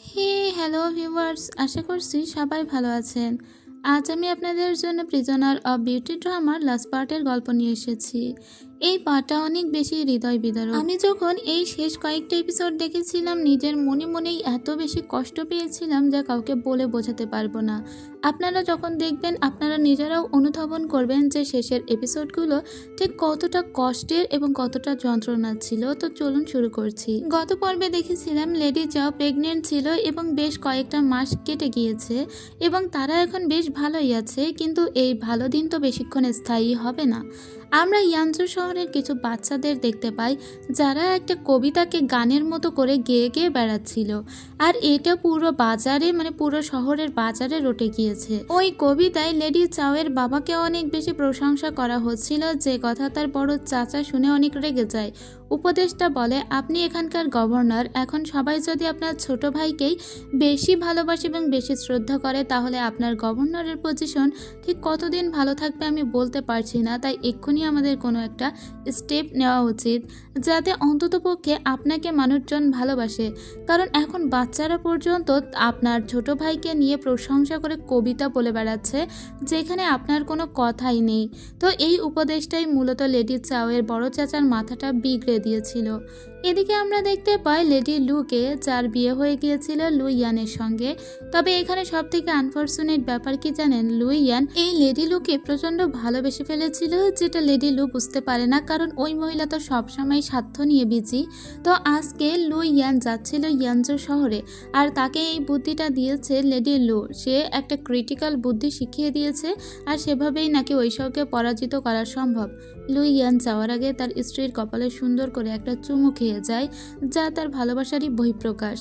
হে hello viewers, আশা করছি সবাই ভালো আছেন। আজ আমি আপনাদের জন্য prisoner of beauty drummer last পার্টের গল্প নিয়ে এসেছি। এই পার্টটা অনেক বেশি হৃদয় বিদারক। আমি যখন এই শেষ কয়েকটা এপিসোড দেখেছিলাম নিজের মনে মনেই এত বেশি কষ্ট পেয়েছিলাম যা কাউকে বলে বোঝাতে পারবো না। আপনারা যখন দেখবেন আপনারা নিজেরাও অনুধাবন করবেন যে শেষের এপিসোডগুলো ঠিক কতটা কষ্টের এবং কতটা যন্ত্রণা ছিল। তো চলুন শুরু করছি। গত পর্বে দেখেছিলাম লেডি চাও প্রেগনেন্ট ছিল এবং বেশ কয়েকটা মাস কেটে গিয়েছে এবং তারা এখন বেশ ভালোই আছে, কিন্তু এই ভালো দিন তো বেশিক্ষণ স্থায়ী হবে না। আমরা ইয়ানজু শহরের কিছু বাচ্চাদের দেখতে পাই যারা একটা কবিতাকে গানের মতো করে গেয়ে গেয়ে বেড়াচ্ছিল, আর এটা পুরো বাজারে পুরো শহরের বাজারে রটে গিয়েছে। ওই কবিতায় লেডি চাওয়ের বাবাকে অনেক বেশি প্রশংসা করা হচ্ছিল, যে কথা তার বড় চাচা শুনে অনেক রেগে যায়। উপদেষ্টা বলে, আপনি এখানকার গভর্নর, এখন সবাই যদি আপনার ছোট ভাইকেই বেশি ভালোবাসে এবং বেশি শ্রদ্ধা করে তাহলে আপনার গভর্নরের পজিশন ঠিক কতদিন ভালো থাকবে আমি বলতে পারছি না। তাই এক্ষুনি আমাদের কোনো একটা স্টেপ নেওয়া উচিত যাতে অন্ততপক্ষে আপনাকে মানুষজন ভালোবাসে, কারণ এখন বাচ্চারা পর্যন্ত আপনার ছোট ভাইকে নিয়ে প্রশংসা করে কবিতা বলে বেড়াচ্ছে যেখানে আপনার কোনো কথাই নেই। তো এই উপদেশটাই মূলত লেডি চাওয়ের বড় চাচার মাথাটা বিগড়ে দিয়েছিল। এদিকে আমরা দেখতে পাই লেডি লুকে, যার বিয়ে হয়ে গিয়েছিল লু ইয়ানের সঙ্গে। তবে এখানে সব থেকে আনফর্চুনেট ব্যাপার কি জানেন, লু ইয়ান এই লেডি লুকে প্রচন্ড ভালোবেসে ফেলেছিল, যেটা লেডি লু বুঝতে পারে না, কারণ ওই মহিলা তো সবসময় স্বার্থ নিয়ে বিজি। তো আজকে লু ইয়ান যাচ্ছিল ইয়ানজু শহরে, আর তাকে এই বুদ্ধিটা দিয়েছে লেডি লু। সে একটা ক্রিটিক্যাল বুদ্ধি শিখিয়ে দিয়েছে, আর সেভাবেই নাকি ঐশ্বরকে পরাজিত করা সম্ভব। লু ইয়ান যাওয়ার আগে তার স্ত্রীর কপালে সুন্দর করে একটা চুমু খেয়ে যায়, যা তার ভালোবাসারই বহিঃপ্রকাশ।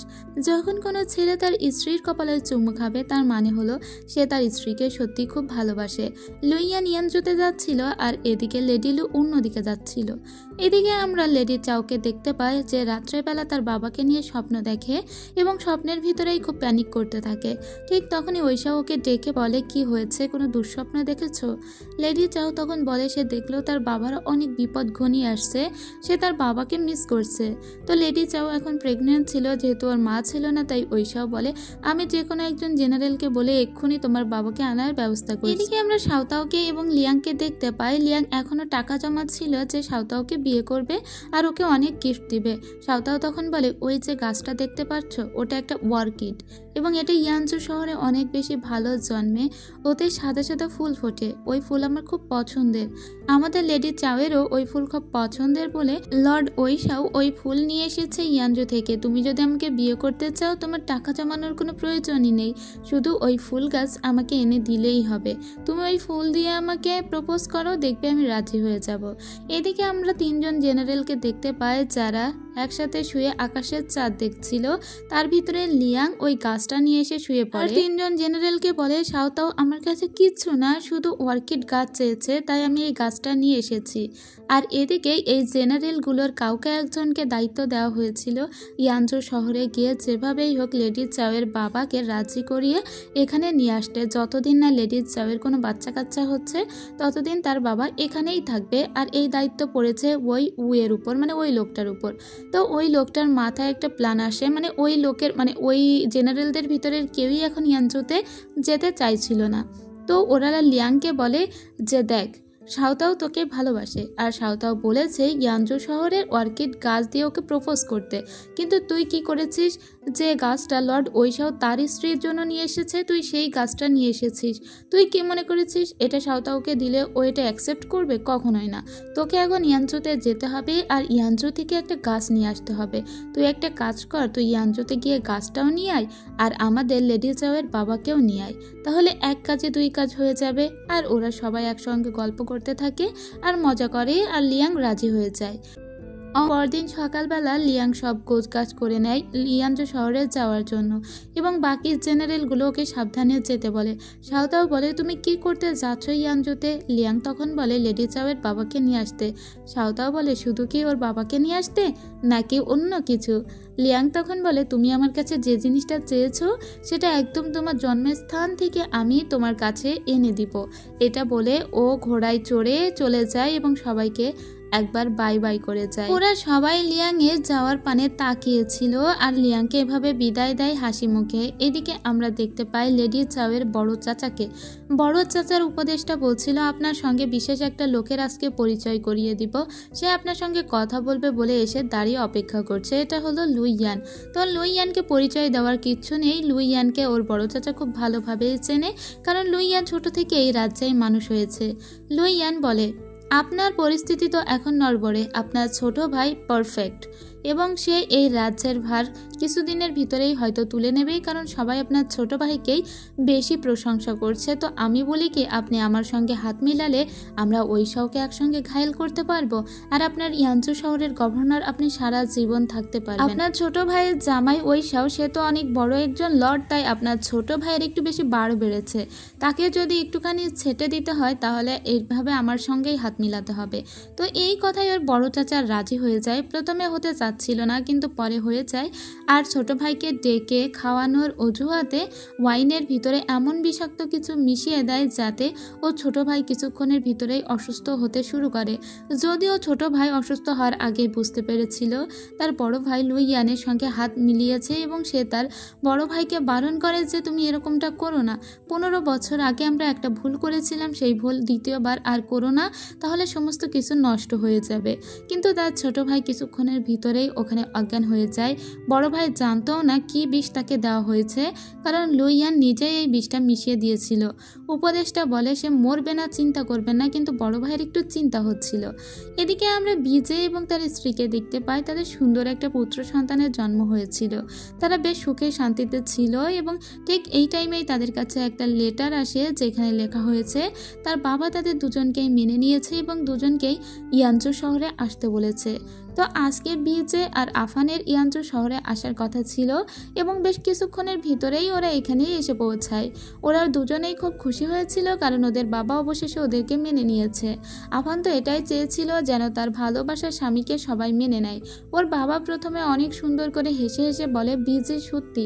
যখন কোনো ছেলে তার স্ত্রীর কপালে চুমু খাবে তার মানে হলো সে তার স্ত্রীকে সত্যি খুব ভালোবাসে। লু ইয়ান ইয়ানজুতে যাচ্ছিল, আর এদিকে লেডি লু অন্যদিকে যাচ্ছিল। এদিকে আমরা লেডি চাওকে দেখতে পাই যে রাত্রেবেলা তার বাবাকে নিয়ে স্বপ্ন দেখে এবং স্বপ্নের ভিতরেই খুব প্যানিক করতে থাকে। ঠিক তখনই ঐশা ওকে ডেকে বলে, কি হয়েছে, কোনো দুঃস্বপ্ন দেখেছ? লেডি চাও তখন বলে সে দেখলো তার বাবার অনেক বিপদ ঘনিয়ে আসছে, সে তার বাবাকে মিস করছে। তো লেডি চাও এখন প্রেগনেন্ট ছিল, যেহেতু ওর মা ছিল না, তাই ঐশাও বলে আমি যে কোনো একজন জেনারেলকে বলে এক্ষুনি তোমার বাবাকে আনার ব্যবস্থা করি। এদিকে আমরা সাঁওতাওকে এবং লিয়াংকে দেখতে পাই। লিয়াং এখনো টাকা জমাচ্ছিল যে সাঁওতাওকে বিয়ে করবে আর ওকে অনেক গিফট দিবে। সাঁওতাও তখন বলে, ওই যে গাছটা দেখতে পাচ্ছ ওটা একটা অর্কিড এবং এটা ইয়ানজু শহরে অনেক বেশি ভালো জন্মে, ওতে সাদা সাদা ফুল ফোটে, ওই ফুল আমার খুব পছন্দের। আমাদের লেডি চাওয়েরও ওই ফুল খুব পছন্দের বলে লর্ড ঐশাও ওই ফুল নিয়ে এসেছে ইয়ানজু থেকে। তুমি যদি আমাকে বিয়ে করতে চাও তোমার টাকা জমানোর কোনো প্রয়োজনই নেই, শুধু ওই ফুল গাছ আমাকে এনে দিলেই হবে। তুমি ওই ফুল দিয়ে আমাকে প্রপোজ করো, দেখবে আমি রাজি হয়ে যাব। এদিকে আমরা তিনজন জেনারেলকে দেখতে পাই যারা একসাথে শুয়ে আকাশের চাঁদ দেখছিল। তার ভিতরে লিয়াং ওই গাছটা নিয়ে এসে শুয়ে পড়ে। তিনজন জেনারেলকে বলে, সাঁওতাও আমার কাছে কিচ্ছু না, শুধু অর্কিড গাছ চেয়েছে তাই আমি এই গাছটা নিয়ে এসেছি। আর এদিকে এই জেনারেলগুলোর কাউকে একজনকে দায়িত্ব দেওয়া হয়েছিল ইয়ানজু শহরে গিয়ে যেভাবেই হোক লেডি চাওয়ের বাবাকে রাজি করিয়ে এখানে নিয়ে আসতে। যতদিন না লেডি চাওয়ের কোনো বাচ্চা কাচ্চা হচ্ছে ততদিন তার বাবা এখানেই থাকবে। আর এই দায়িত্ব পড়েছে ওই উয়ের উপর, ওই লোকটার উপর। তো ওই লোকটার মাথায় একটা প্ল্যান আসে, ওই লোকের ওই জেনারেলদের ভিতরের কেউই এখন ইয়ানজুতে যেতে চাইছিল না। তো ওরা লিয়াংকে বলে যে দেখ, সাঁওতাও তোকে ভালোবাসে, আর সাঁওতাও বলেছে ইয়ানজু শহরের অর্কিড গাছ দিয়ে ওকে প্রপোজ করতে, কিন্তু তুই কি করেছিস, যে গাছটা লর্ড ঐশাও তার স্ত্রীর জন্য নিয়ে এসেছে তুই সেই গাছটা নিয়ে এসেছিস। তুই কি মনে করেছিস এটা সাঁওতাওকে দিলে ও এটা অ্যাকসেপ্ট করবে? কখনোই না। তোকে এখন ইয়ানজুতে যেতে হবে আর ইয়ানজু থেকে একটা গাছ নিয়ে আসতে হবে। তুই একটা কাজ কর, তুই ইয়ানজুতে গিয়ে গাছটাও নিয়ে আয় আর আমাদের লেডি চাওয়ের বাবাকেও নিয়ে আয়, তাহলে এক কাজে দুই কাজ হয়ে যাবে। আর ওরা সবাই একসঙ্গে গল্প করতে থাকে আর মজা করে, আর লিয়াং রাজি হয়ে যায়। পরদিন সকালবেলা লিয়াং সব গোছগাছ করে নেয় ইয়ানজু শহরে যাওয়ার জন্য এবং বাকি জেনারেলগুলো ওকে সাবধানে যেতে বলে। সাঁওতাও বলে, তুমি কি করতে যাচ্ছ ইয়ানজুতে? লিয়াং তখন বলে, লেডি চাওয়ের বাবাকে নিয়ে আসতে। সাঁওতাও বলে, শুধু কি ওর বাবাকে নিয়ে আসতে নাকি অন্য কিছু? লিয়াং তখন বলে, তুমি আমার কাছে যে জিনিসটা চেয়েছো সেটা একদম তোমার জন্মস্থান থেকে আমি তোমার কাছে এনে দিব। এটা বলে ও ঘোড়ায় চড়ে চলে যায় এবং সবাইকে একবার বাই বাই করে যায়। ওরা সবাই লিয়াংয়ের যাওয়ার পানে তাকিয়েছিল আর লিয়াংকে এভাবে বিদায় দেয় হাসি মুখে। এদিকে আমরা দেখতে পাই লেডি চাওয়ের বড় চাচাকে। বড় চাচার উপদেশটা বলছিল, আপনার সঙ্গে বিশেষ একটা লোকের আজকে পরিচয় করিয়ে দিব, সে আপনার সঙ্গে কথা বলবে বলে এসে দাঁড়িয়ে অপেক্ষা করছে। এটা হলো লুই ইয়ান। তো লুই ইয়ানকে পরিচয় দেওয়ার কিচ্ছু নেই। লুই ইয়ানকে ওর বড় চাচা খুব ভালোভাবে চেনে, কারণ লুই ইয়ান ছোট থেকে এই রাজ্যেই মানুষ হয়েছে। লুই ইয়ান বলে, আপনার পরিস্থিতি তো এখন নড়বড়ে, আপনার ছোট ভাই পারফেক্ট এবং সে এই রাজ্যের ভার কিছুদিনের ভিতরেই হয়তো তুলে নেবেই, কারণ সবাই আপনার ছোট ভাইকেই বেশি প্রশংসা করছে। তো আমি বলি কি, আপনি আমার সঙ্গে হাত মিলালে আমরা ওই শাওকে একসঙ্গে ঘায়েল করতে পারবো, আর আপনার ইয়ানচু শহরের গভর্নর আপনি সারা জীবন থাকতে পারবেন। আপনার ছোট ভাইয়ের জামাই ওই শাও, সে তো অনেক বড় একজন লর্ড, তাই আপনার ছোট ভাইয়ের একটু বেশি বাড় বেড়েছে, তাকে যদি একটুখানি ছেটে দিতে হয় তাহলে এইভাবে আমার সঙ্গেই হাত মিলাতে হবে। তো এই কথাই ওর বড় চাচা রাজি হয়ে যায়। প্রথমে হতে ছিল না, কিন্তু পরে হয়ে যায়। আর ছোট ভাইকে ডেকে খাওয়ানোর অজুহাতে ওয়াইনের ভিতরে এমন বিষাক্ত কিছু মিশিয়ে দেয় যাতে ও ছোট ভাই কিছুক্ষণের ভিতরেই অসুস্থ হতে শুরু করে। যদিও ছোট ভাই অসুস্থ হওয়ার আগে বুঝতে পেরেছিল তার বড় ভাই লুই ইয়ানের সঙ্গে হাত মিলিয়েছে এবং সে তার বড় ভাইকে বারণ করে যে তুমি এরকমটা করো না, 15 বছর আগে আমরা একটা ভুল করেছিলাম, সেই ভুল দ্বিতীয়বার আর করো না, তাহলে সমস্ত কিছু নষ্ট হয়ে যাবে। কিন্তু তার ছোট ভাই কিছুক্ষণের ভিতরেই ওখানে অজ্ঞান হয়ে যায়। বড় ভাই জানতও না কি বিষ তাকে দেওয়া হয়েছে, কারণ লুই ইয়ান নিজেই এই বিষটা মিশিয়ে দিয়েছিল। উপদেশটা বলে সে মরবে না, চিন্তা করবেন না, কিন্তু বড় ভাইয়ের একটু চিন্তা হচ্ছিল। এদিকে আমরা বিজে এবং তার স্ত্রীকে দেখতে পাই, তাদের সুন্দর একটা পুত্র সন্তানের জন্ম হয়েছিল। তারা বেশ সুখে শান্তিতে ছিল এবং ঠিক এই টাইমেই তাদের কাছে একটা লেটার আসে যেখানে লেখা হয়েছে তার বাবা তাদের দুজনকেই মেনে নিয়েছে এবং দুজনকেই ইয়ানচু শহরে আসতে বলেছে। তো আজকে বিজে আর আফানের ইয়ানচু শহরে আসার কথা ছিল এবং বেশ কিছুক্ষণের ভিতরেই ওরা এখানেই এসে পৌঁছায়। ওরা দুজনেই খুব খুশি হয়েছিল, কারণ ওদের বাবা অবশেষে ওদেরকে মেনে নিয়েছে। আফান তো এটাই চেয়েছিল যেন তার ভালোবাসার স্বামীকে সবাই মেনে নেয়। ওর বাবা প্রথমে অনেক সুন্দর করে হেসে হেসে বলে, বিজে সত্যি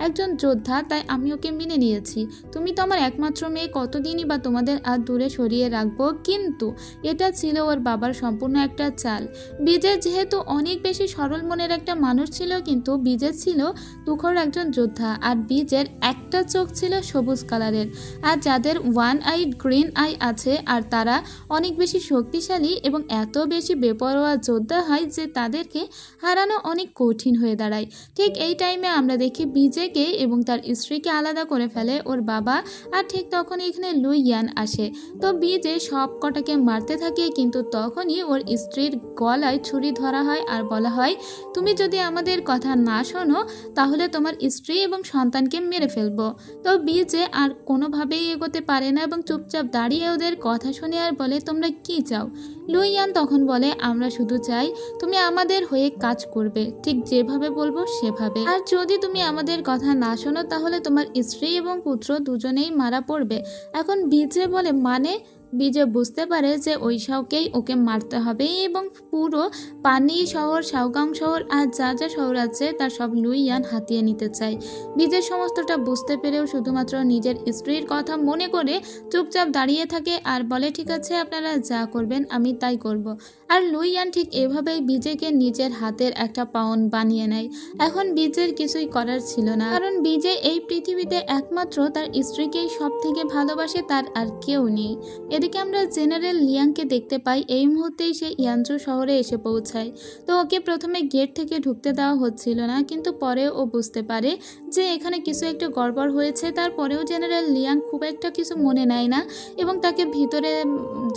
একজন যোদ্ধা, তাই আমি ওকে মেনে নিয়েছি। তুমি তো আমার একমাত্র মেয়ে, কতদিনই বা তোমাদের আর দূরে সরিয়ে রাখবো। কিন্তু এটা ছিল ওর বাবার সম্পূর্ণ একটা চাল। বিজে যেহেতু অনেক বেশি সরল মনের একটা মানুষ ছিল, কিন্তু বিজে ছিল তুখোর একজন যোদ্ধা, আর বিজের একটা চোখ ছিল সবুজ কালারের। আর যাদের ওয়ান আইড গ্রিন আই আছে আর তারা অনেক বেশি শক্তিশালী এবং এত বেশি বেপরোয়া যোদ্ধা হয় যে তাদেরকে হারানো অনেক কঠিন হয়ে দাঁড়ায়। ঠিক এই টাইমে আমরা দেখি বিজেকে এবং তার স্ত্রীকে আলাদা করে ফেলে ওর বাবা, আর ঠিক তখনই এখানে লুই ইয়ান আসে। তো বিজে সব কটাকে মারতে থাকে, কিন্তু তখনই ওর স্ত্রীর গলায় ছুরি ধরা হয় আর বলা হয়, তুমি যদি আমাদের কথা না শোনো তাহলে তোমার স্ত্রী এবং সন্তানকে মেরে ফেলবো। তো বিজে আর কোনোভাবেই এগোতে পারে না এবং চুপচাপ দাঁড়িয়ে ওদের কথা শুনে আর বলে, তোমরা কি চাও? লুই ইয়ান তখন বলে, আমরা শুধু চাই তুমি আমাদের হয়ে কাজ করবে, ঠিক যেভাবে বলবো সেভাবে, আর যদি তুমি আমাদের কথা না শোনো তাহলে তোমার স্ত্রী এবং পুত্র দুজনেই মারা পড়বে। এখন বিজে বলে, মানে? বিজে বুঝতে পারে যে ওই শাওকেই ওকে মারতে হবে এবং পুরো পানি শহর, শাওগাং শহর আর যা যা শহর আছে তার সব লুই ইয়ান হাতিয়ে নিতে চায়। বিজে সমস্তটা বুঝতে পেরেও শুধুমাত্র নিজের স্ত্রীর কথা মনে করে চুপচাপ দাঁড়িয়ে থাকে আর বলে, ঠিক আছে আপনারা যা করবেন আমি তাই করব। আর লুই ইয়ান ঠিক এভাবেই বিজেকে নিজের হাতের একটা পাউন বানিয়ে নেয়। এখন বিজের কিছুই করার ছিল না, কারণ বিজে এই পৃথিবীতে একমাত্র তার স্ত্রীকেই সব থেকে ভালোবাসে, তার আর কেউ নেই। এদিকে আমরা জেনারেল লিয়াংকে দেখতে পাই, এই মুহূর্তেই সে ইয়ানচু শহরে এসে পৌঁছায়। তো ওকে প্রথমে গেট থেকে ঢুকতে দেওয়া হচ্ছিল না, কিন্তু পরে ও বুঝতে পারে যে এখানে কিছু একটা গড়বড় হয়েছে। তারপরেও জেনারেল লিয়াং খুব একটা কিছু মনে নেয় না এবং তাকে ভিতরে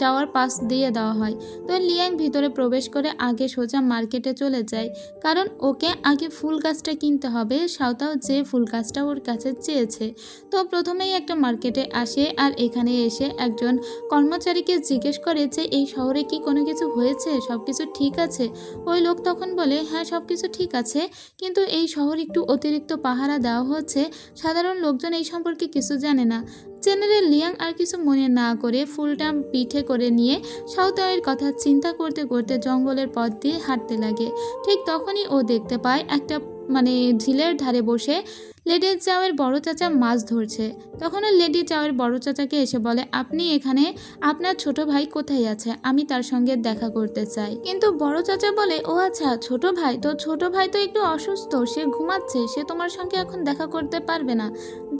যাওয়ার পাস দিয়ে দেওয়া হয়। তো লিয়াং ভিতরে প্রবেশ করে আগে সোজা মার্কেটে চলে যায়, কারণ ওকে আগে ফুল গাছটা কিনতে হবে। সাঁওতাও যে ফুল গাছটা ওর কাছে চেয়েছে। তো প্রথমেই একটা মার্কেটে আসে আর এখানে এসে একজন কর্মচারীকে জিজ্ঞেস করে যে এই শহরে কি কোনো কিছু হয়েছে, সব কিছু ঠিক আছে? ওই লোক তখন বলে, হ্যাঁ সব কিছু ঠিক আছে, কিন্তু এই শহর একটু অতিরিক্ত পাহারা দেওয়া হচ্ছে, সাধারণ লোকজন এই সম্পর্কে কিছু জানে না। জেনারেল লিয়াং আর কিছু মনে না করে ফুলটা পিঠে করে নিয়ে সাঁওতাওয়ের কথা চিন্তা করতে করতে জঙ্গলের পথ দিয়ে হাঁটতে লাগে। ঠিক তখনই ও দেখতে পায় একটা ঝিলের ধারে বসে লেডি চাওয়ের বড় চাচা মাছ ধরছে। তখনও লেডি চাওয়ের বড় চাচাকে এসে বলে, আপনি এখানে, আপনার ছোট ভাই কোথায় আছে, আমি তার সঙ্গে দেখা করতে চাই। কিন্তু বড় চাচা বলে, ও আচ্ছা, ছোট ভাই তো একটু অসুস্থ, সে ঘুমাচ্ছে, সে তোমার সঙ্গে এখন দেখা করতে পারবে না।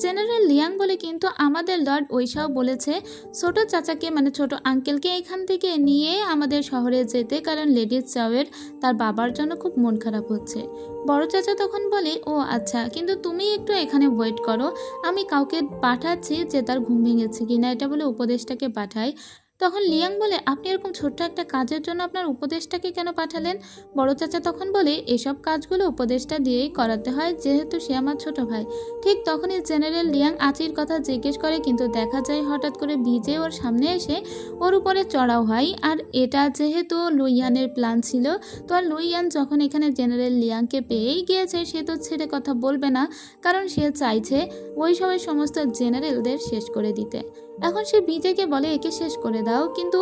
জেনারেল লিয়াং বলে, কিন্তু আমাদের লর্ড ওইসাও বলেছে ছোট চাচাকে, মানে ছোট আঙ্কেলকে এখান থেকে নিয়ে আমাদের শহরে যেতে, কারণ লেডি চাওয়ের তার বাবার জন্য খুব মন খারাপ হচ্ছে। বড় চাচা তখন বলে, ও আচ্ছা, কিন্তু তুমি একটু এখানে ওয়েট করো, আমি কাউকে পাঠাচ্ছি যে তার ঘুম ভেঙেছে কিনা, এটা বলে উপদেশটাকে পাঠায়। তখন লিয়াং বলে, আপনি এরকম ছোট্ট একটা কাজের জন্য আপনার উপদেশটাকে কেন পাঠালেন? বড় চাচা তখন বলে, এসব কাজগুলো উপদেশটা দিয়েই করাতে হয়, যেহেতু সে আমার ছোট ভাই। ঠিক তখনই জেনারেল লিয়াং আচির কথা জিজ্ঞেস করে, কিন্তু দেখা যায় হঠাৎ করে ভিজে ওর সামনে এসে ওর উপরে চড়াও হয়। আর এটা যেহেতু লুইয়ানের প্ল্যান ছিল, তো আর লুইয়ান যখন এখানে জেনারেল লিয়াংকে পেয়েই গিয়েছে, সে তো ছেড়ে কথা বলবে না, কারণ সে চাইছে ওই সময় সমস্ত জেনারেলদের শেষ করে দিতে। এখন সে বিজেকে বলে, একে শেষ করে দাও, কিন্তু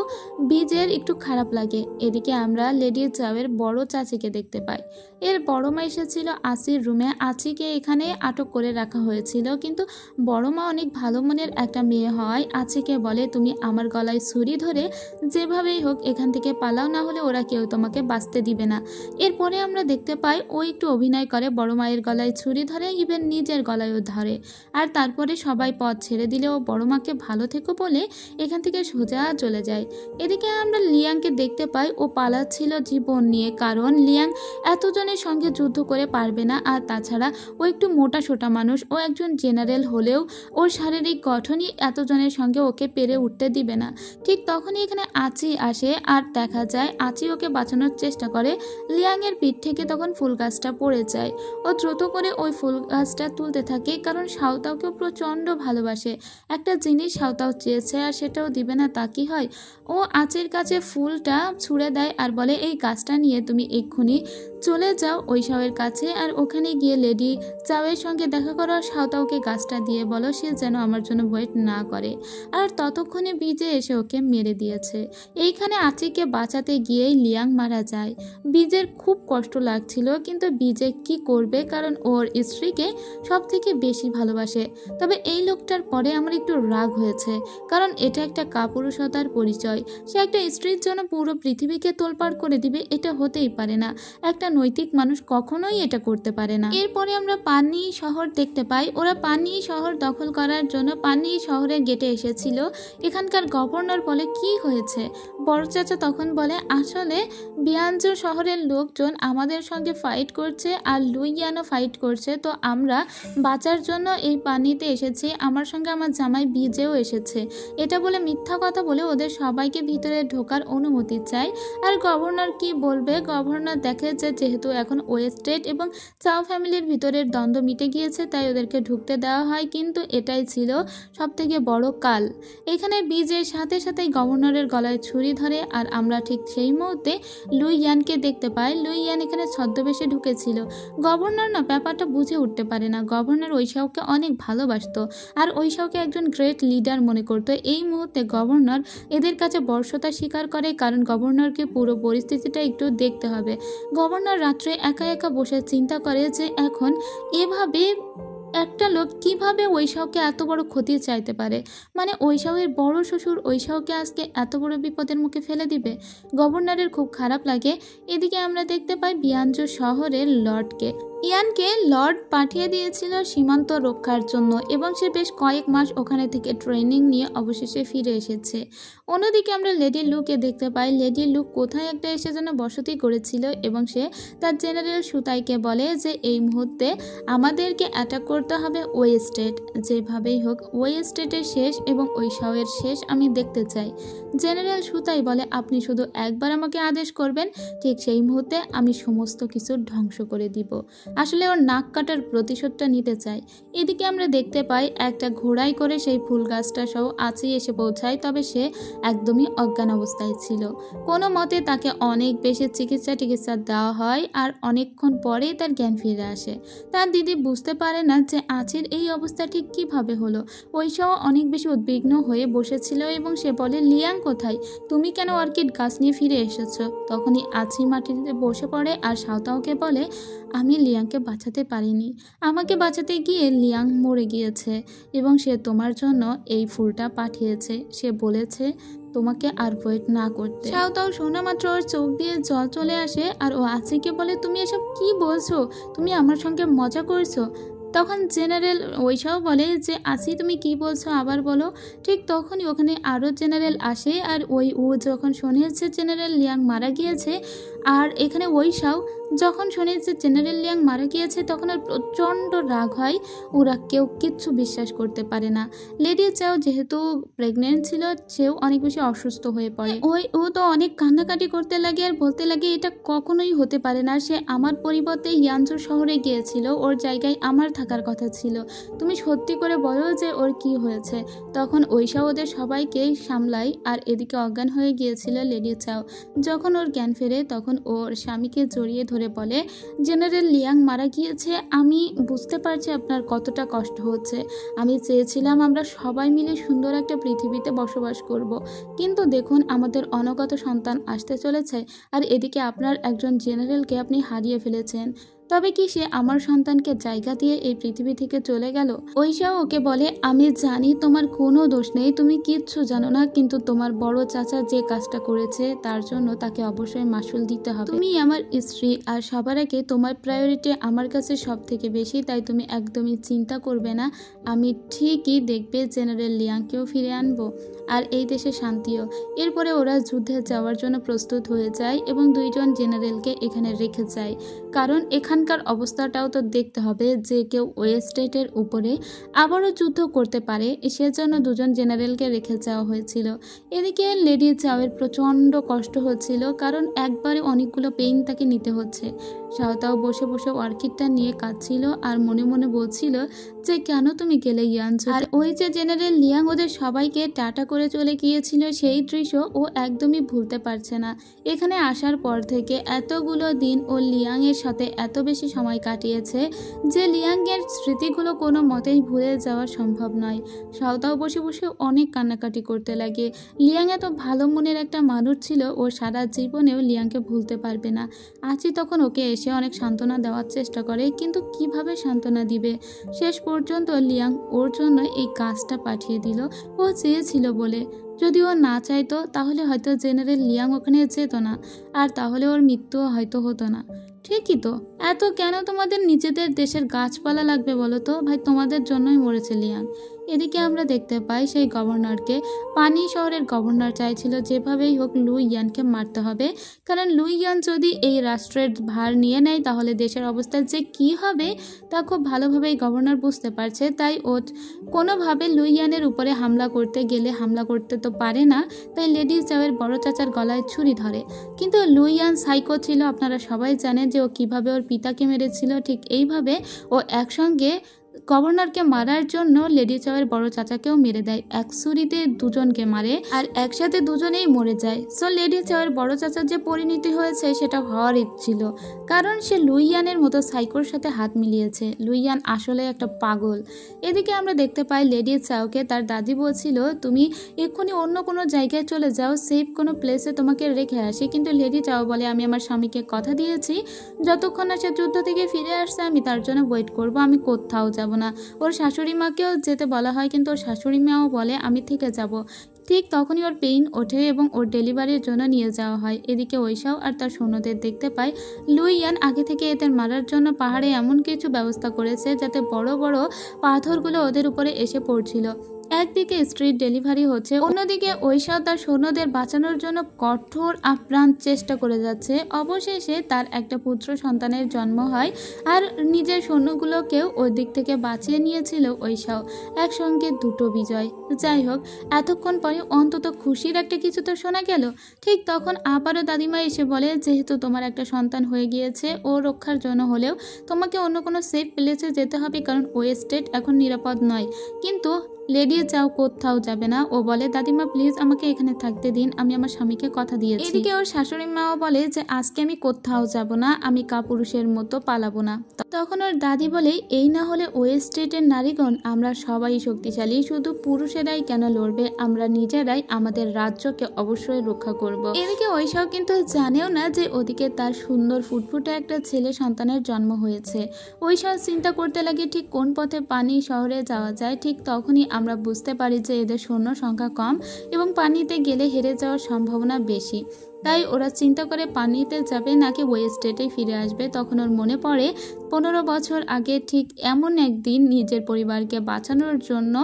বিজের একটু খারাপ লাগে। এদিকে আমরা লেডি চাওয়ের বড় চাচিকে দেখতে পাই। এর বড় মা এসেছিল আচির রুমে। আচিকে এখানে আটক করে রাখা হয়েছিল, কিন্তু বড় মা অনেক ভালো মনের একটা মেয়ে হয়। আচিকে বলে, তুমি আমার গলায় ছুরি ধরে যেভাবেই হোক এখান থেকে পালাও, না হলে ওরা কেউ তোমাকে বাঁচতে দিবে না। এরপরে আমরা দেখতে পাই ও একটু অভিনয় করে, বড় মায়ের গলায় ছুরি ধরে, ইভেন নিজের গলায়ও ধরে। আর তারপরে সবাই পথ ছেড়ে দিলে ও বড় মাকে ভালো থেকো বলে এখান থেকে সোজা চলে যায়। এদিকে আমরা লিয়াংকে দেখতে পাই, ও পালাচ্ছিল জীবন নিয়ে, কারণ লিয়াং এতজনের সঙ্গে যুদ্ধ করে পারবে না। আর তাছাড়া ও একটু মোটা সোটা মানুষ, ও একজন জেনারেল হলেও ওর শারীরিক গঠনই এতজনের সঙ্গে ওকে পেরে উঠতে দিবে না। ঠিক তখনই এখানে আচি আসে, আর দেখা যায় আচি ওকে বাঁচানোর চেষ্টা করে। লিয়াংয়ের পিঠ থেকে তখন ফুল গাছটা পড়ে যায়। ও দ্রুত করে ওই ফুল গাছটা তুলতে থাকে, কারণ সাঁওতাওকেও প্রচণ্ড ভালোবাসে। একটা জিনিস সাঁওতাও চেয়েছে, আর সেটাও দিবে না তা কি হয়? ও আচির কাছে ফুলটা ছুঁড়ে দেয় আর বলে, এই গাছটা নিয়ে তুমি এক্ষুনি চলে যাও ওইসাওয়ের কাছে, আর ওখানে গিয়ে লেডি চাওয়ের সঙ্গে দেখা করো, আর সাঁওতাওকে গাছটা দিয়ে বলো সে যেন আমার জন্য ওয়েট না করে। আর ততক্ষণে বিজে এসে ওকে মেরে দিয়েছে। এইখানে আচিকে বাঁচাতে গিয়েই লিয়াং মারা যায়। বিজের খুব কষ্ট লাগছিল, কিন্তু বিজে কি করবে, কারণ ওর স্ত্রীকে সব থেকে বেশি ভালোবাসে। তবে এই লোকটার পরে আমার একটু রাগ হয়েছে, কারণ এটা একটা কাপুরুষতার পরিচয়। সে একটা স্ত্রীর জন্য পুরো পৃথিবীকে তোলপাড় করে দিবে, এটা হতেই পারে না। একটা নৈতিক মানুষ কখনোই এটা করতে পারে না। এরপরে আমরা পানি শহর দেখতে পাই। ওরা পানি শহর দখল করার জন্য পানি শহরের গেটে এসেছিল। এখানকার গভর্নর বলে, কি হয়েছে? বড় চাচা তখন বলে, আসলে বিয়ানজো শহরের লোকজন আমাদের সঙ্গে ফাইট করছে, আর লুইয়ানও ফাইট করছে, তো আমরা বাঁচার জন্য এই পানিতে এসেছি। আমার সঙ্গে আমার জামাই বিজেও এসেছে। এটা বলে মিথ্যা কথা বলে ওদের সবাইকে ভিতরে ঢোকার অনুমতি চায়। আর গভর্নর কি বলবে? গভর্নর দেখে যে যেহেতু এখন ওয়েস্টেড এবং চাও ফ্যামিলির ভিতরের দ্বন্দ্ব মিটে গিয়েছে, তাই ওদেরকে ঢুকতে দেওয়া হয়। কিন্তু এটাই ছিল সব থেকে বড় কাল। এখানে বিজের সাথে সাথেই গভর্নরের গলায় ছুরি ধরে, আর আমরা ঠিক সেই মুহূর্তে লুইয়ানকে দেখতে পাই। লুইয়ান এখানে ছদ্মবেশে ঢুকেছিল। গভর্নর না ব্যাপারটা বুঝে উঠতে পারে না। গভর্নর ওইসাওকে অনেক ভালোবাসতো, আর ওইসাওকে একজন গ্রেট লিডার মনে করতো। এই মুহূর্তে গভর্নর এদের কাছে বর্ষতা স্বীকার করে, কারণ গভর্নরকে পুরো পরিস্থিতিটা একটু দেখতে হবে। গভর্নর রাত্রে একা একা বসে চিন্তা করে যে এখন এভাবে একটা লোক কিভাবে ওইসাওকে এত বড় ক্ষতি চাইতে পারে, মানে ওইসাওয়ের বড় শ্বশুর ওইসাওকে আজকে এত বড় বিপদের মুখে ফেলে দিবে। গভর্নরের খুব খারাপ লাগে। এদিকে আমরা দেখতে পাই বিয়ানজো শহরের লর্ডকে। ইয়ানকে লর্ড পাঠিয়ে দিয়েছিল সীমান্ত রক্ষার জন্য, এবং সে বেশ কয়েক মাস ওখানে থেকে ট্রেনিং নিয়ে অবশেষে ফিরে এসেছে। অন্যদিকে আমরা লেডি লুকে দেখতে পাই। লেডি লুক কোথায় একটা এসে যেন বসতি করেছিল, এবং সে তার জেনারেল সুতাইকে বলে যে এই মুহূর্তে আমাদেরকে অ্যাটাক করতে হবে ওয়েস্টেড, যেভাবেই হোক ওয়েস্টেডের শেষ এবং ওইসাওয়ের শেষ আমি দেখতে চাই। জেনারেল সুতাই বলে, আপনি শুধু একবার আমাকে আদেশ করবেন, ঠিক সেই মুহূর্তে আমি সমস্ত কিছু ধ্বংস করে দিব। আসলে ওর নাক কাটার প্রতিশোধটা নিতে চায়। এদিকে আমরা দেখতে পাই একটা ঘোড়ায় করে সেই ফুল গাছটা সহ আচি এসে পৌঁছায়, তবে সে একদমই অজ্ঞান অবস্থায় ছিল। কোনো মতে তাকে অনেক বেশি চিকিৎসা দেওয়া হয়, আর অনেকক্ষণ পরেই তার জ্ঞান ফিরে আসে। তার দিদি বুঝতে পারে না যে আচির এই অবস্থা ঠিক কীভাবে হলো। ওইসাও অনেক বেশি উদ্বিগ্ন হয়ে বসেছিল, এবং সে বলে, লিয়াং কোথায়? তুমি কেন অর্কিড গাছ নিয়ে ফিরে এসেছো? তখনই আচি মাটিতে বসে পড়ে আর সাঁওতাওকে বলে, আমি লিয়াং লিয়াংকে বাঁচাতে পারিনি। আমাকে বাঁচাতে গিয়ে লিয়াং মরে গিয়েছে এবং সে তোমার জন্য এই ফুলটা পাঠিয়েছে। সে বলেছে তোমাকে আর ওয়েট না করতে। তাও শোনা মাত্র ওর চোখ দিয়ে জল চলে আসে আর ও আছিকে বলে, তুমি এসব কি বলছো? তুমি আমার সঙ্গে মজা করছো? তখন জেনারেল ওইসাও বলে যে আসি তুমি কি বলছো আবার বলো। ঠিক তখনই ওখানে আরও জেনারেল আসে আর ও যখন শুনেছে জেনারেল লিয়াং মারা গিয়েছে, আর এখানে ওইসাও যখন শুনেছে জেনারেল লিয়াং মারা গিয়েছে তখন ওর প্রচণ্ড রাগ হয়। ওরা কেউ কিচ্ছু বিশ্বাস করতে পারে না। লেডি চাও যেহেতু প্রেগনেন্ট ছিল, সেও অনেক বেশি অসুস্থ হয়ে পড়ে। ও তো অনেক কান্নাকাটি করতে লাগে আর বলতে লাগে এটা কখনোই হতে পারে না। সে আমার পরিবর্তে ইয়ানজু শহরে গিয়েছিল, ওর জায়গায় আমার থাকার কথা ছিল। তুমি সত্যি করে বলো যে ওর কি হয়েছে। তখন ওইসা ওদের সবাইকে সামলায় আর এদিকে অজ্ঞান হয়ে গিয়েছিল লেডি চাও। যখন ওর জ্ঞান ফেরে তখন ওর স্বামীকে জড়িয়ে ধরে বলে, জেনারেল লিয়াং মারা গিয়েছে, আমি বুঝতে পারছি আপনার কতটা কষ্ট হচ্ছে। আমি চেয়েছিলাম আমরা সবাই মিলে সুন্দর একটা পৃথিবীতে বসবাস করব, কিন্তু দেখুন আমাদের অনাগত সন্তান আসতে চলেছে আর এদিকে আপনার একজন জেনারেলকে আপনি হারিয়ে ফেলেছেন। তবে কি সে আমার সন্তানকে জায়গা দিয়ে এই পৃথিবী থেকে চলে গেল? ওইসাও ওকে বলে, আমি জানি তোমার কোনো দোষ নেই, তুমি কিচ্ছু জানো না, কিন্তু তোমার বড় চাচা যে কাজটা করেছে তার জন্য তাকে অবশ্যই মাসুল দিতে হবে। তুমি আমার স্ত্রী আর সবার আগে তোমার প্রায়োরিটি আমার কাছে সব থেকে বেশি, তাই তুমি একদমই চিন্তা করবে না। আমি ঠিকই দেখবে জেনারেল লিয়াংকেও ফিরে আনবো আর এই দেশে শান্তিও। এরপরে ওরা যুদ্ধে যাওয়ার জন্য প্রস্তুত হয়ে যায় এবং দুইজন জেনারেলকে এখানে রেখে যায়, কারণ এখানকার অবস্থাটাও তো দেখতে হবে যে কেউ ওয়েস্টেটের উপরে আবারও যুদ্ধ করতে পারে, সেজন্য দুজন জেনারেলকে রেখে যাওয়া হয়েছিল। এদিকে লেডি চাওয়ের প্রচণ্ড কষ্ট হচ্ছিল, কারণ একবারে অনেকগুলো পেইন তাকে নিতে হচ্ছে। সাওতাও বসে বসে অর্কিডটা নিয়ে কাঁদছিল আর মনে মনে বলছিল যে কেন তুমি গেলে ইয়ানজু। আর ওই যে জেনারেল লিয়াং ওদের সবাইকে টাটা করে চলে গিয়েছিল, সেই দৃশ্য ও একদমই ভুলতে পারছে না। এখানে আসার পর থেকে এতগুলো দিন ও লিয়াংয়ের সাথে এত বেশি সময় কাটিয়েছে যে লিয়াংয়ের স্মৃতিগুলো কোনো মতেই ভুলে যাওয়া সম্ভব নয়। সাওতাও বসে বসে অনেক কান্নাকাটি করতে লাগে। লিয়াং এত ভালো মনের একটা মানুষ ছিল, ও সারা জীবনেও লিয়াংকে ভুলতে পারবে না। আচি তখন ওকে এসে অনেক সান্ত্বনা দেওয়ার চেষ্টা করে, কিন্তু কিভাবে সান্ত্বনা দিবে? শেষ পর্যন্ত লিয়াং ওর জন্য এই কাজটা পাঠিয়ে দিল, ও চেয়েছিল বলে। যদি ও না চাইতো তাহলে হয়তো জেনারেল লিয়াং ওখানে যেত না, আর তাহলে ওর মৃত্যুও হয়তো হতো না। ঠিকই তো, এত কেন তোমাদের নিজেদের দেশের গাছপালা লাগবে বলো তো ভাই? তোমাদের জন্যই মরেছে লিয়াং। এদিকে আমরা দেখতে পাই সেই গভর্নরকে, পানি শহরের গভর্নর চাইছিল যেভাবেই হোক লুই ইয়ানকে মারতে হবে, কারণ লুই ইয়ান যদি এই রাষ্ট্রের ভার নিয়ে নেয় তাহলে দেশের অবস্থা যে কি হবে তা খুব ভালোভাবেই গভর্নর বুঝতে পারছে। তাই ও কোনোভাবে লুই ইয়ানের উপরে হামলা করতে গেলে হামলা করতে তো পারে না, তাই লেডি চাওয়ের বড় চাচার গলায় ছুরি ধরে। কিন্তু লুই ইয়ান সাইকো ছিল, আপনারা সবাই জানেন যে ও কিভাবে ওর পিতাকে মেরেছিল। ঠিক এইভাবে ও একসঙ্গে গভর্নরকে মারার জন্য লেডি চাওয়ের বড় চাচাকেও মেরে দেয়। এক ছুরিতে দুজনকে মারে আর একসাথে দুজনেই মরে যায়। সো লেডি চাওয়ের বড় চাচার যে পরিণতি হয়েছে সেটা হওয়ার ছিল, কারণ সে লুইয়ানের মতো সাইকোর সাথে হাত মিলিয়েছে। লুইয়ান আসলে একটা পাগল। এদিকে আমরা দেখতে পাই লেডি চাওকে তার দাদি বলছিল তুমি এক্ষুনি অন্য কোনো জায়গায় চলে যাও, সেফ কোনো প্লেসে তোমাকে রেখে আসি। কিন্তু লেডি চাও বলে আমি আমার স্বামীকে কথা দিয়েছি যতক্ষণ না সে যুদ্ধ থেকে ফিরে আসছে আমি তার জন্য ওয়েট করব, আমি কোথাও যাব না। ওর শাশুড়ি মাকেও যেতে বলা হয়, কিন্তু ওর শাশুড়ি মাও বলে আমি থেকে যাব। ঠিক তখনই ওর পেইন ওঠে এবং ওর ডেলিভারির জন্য নিয়ে যাওয়া হয়। এদিকে ওইসাও আর তার সৈন্যদের দেখতে পায় লুই ইয়ান আগে থেকে এদের মারার জন্য পাহাড়ে এমন কিছু ব্যবস্থা করেছে যাতে বড় বড় পাথরগুলো ওদের উপরে এসে পড়ছিল। একদিকে স্ট্রিট ডেলিভারি হচ্ছে, অন্যদিকে ওইসাও তার সৈন্যদের বাঁচানোর জন্য কঠোর আপ্রাণ চেষ্টা করে যাচ্ছে। অবশেষে তার একটা পুত্র সন্তানের জন্ম হয় আর নিজের সৈন্যগুলোকেও ওই দিক থেকে বাঁচিয়ে নিয়েছিল ওইসাও। একসঙ্গে দুটো বিজয়। যাই হোক, এতক্ষণ পরে অন্তত খুশির একটা কিছু তো শোনা গেল। ঠিক তখন আবারও দাদিমা এসে বলে যেহেতু তোমার একটা সন্তান হয়ে গিয়েছে, ও রক্ষার জন্য হলেও তোমাকে অন্য কোনো সেফ প্লেসে যেতে হবে, কারণ ওয়েস্টেট এখন নিরাপদ নয়। কিন্তু লেডি চাও কোথাও যাবে না। ও বলে দাদিমা প্লিজ আমাকে এখানে থাকতে দিন, আমি আমার স্বামীকে কথা দিয়েছি। এদিকে ওর শাশুড়ি মাও বলে যে আজকে আমি কোথাও যাব না, আমি কাপুরুষের মতো পালাবো না। তখন ওর দাদি বলে এই না হলে ওয়েস্টেটের নারীগণ আমরা সবাই শক্তিশালী, শুধু পুরুষেরাই কেন লড়বে, আমরা নিজেরাই আমাদের রাজ্যকে অবশ্যই রক্ষা করব। এদিকে ঐশাও কিন্তু জানেও না যে ওদিকে তার সুন্দর ফুটফুটে একটা ছেলে সন্তানের জন্ম হয়েছে। ঐশাও চিন্তা করতে লাগে ঠিক কোন পথে পানি শহরে যাওয়া যায়। ঠিক তখনই আমরা বুঝতে পারি যে এদের সৈন্য সংখ্যা কম এবং পানিতে গেলে হেরে যাওয়ার সম্ভাবনা বেশি। তাই ওরা চিন্তা করে পানিতে যাবে নাকি ওয়েস্টেটে ফিরে আসবে। তখন ওর মনে পড়ে 15 বছর আগে ঠিক এমন একদিন নিজের পরিবারকে বাঁচানোর জন্য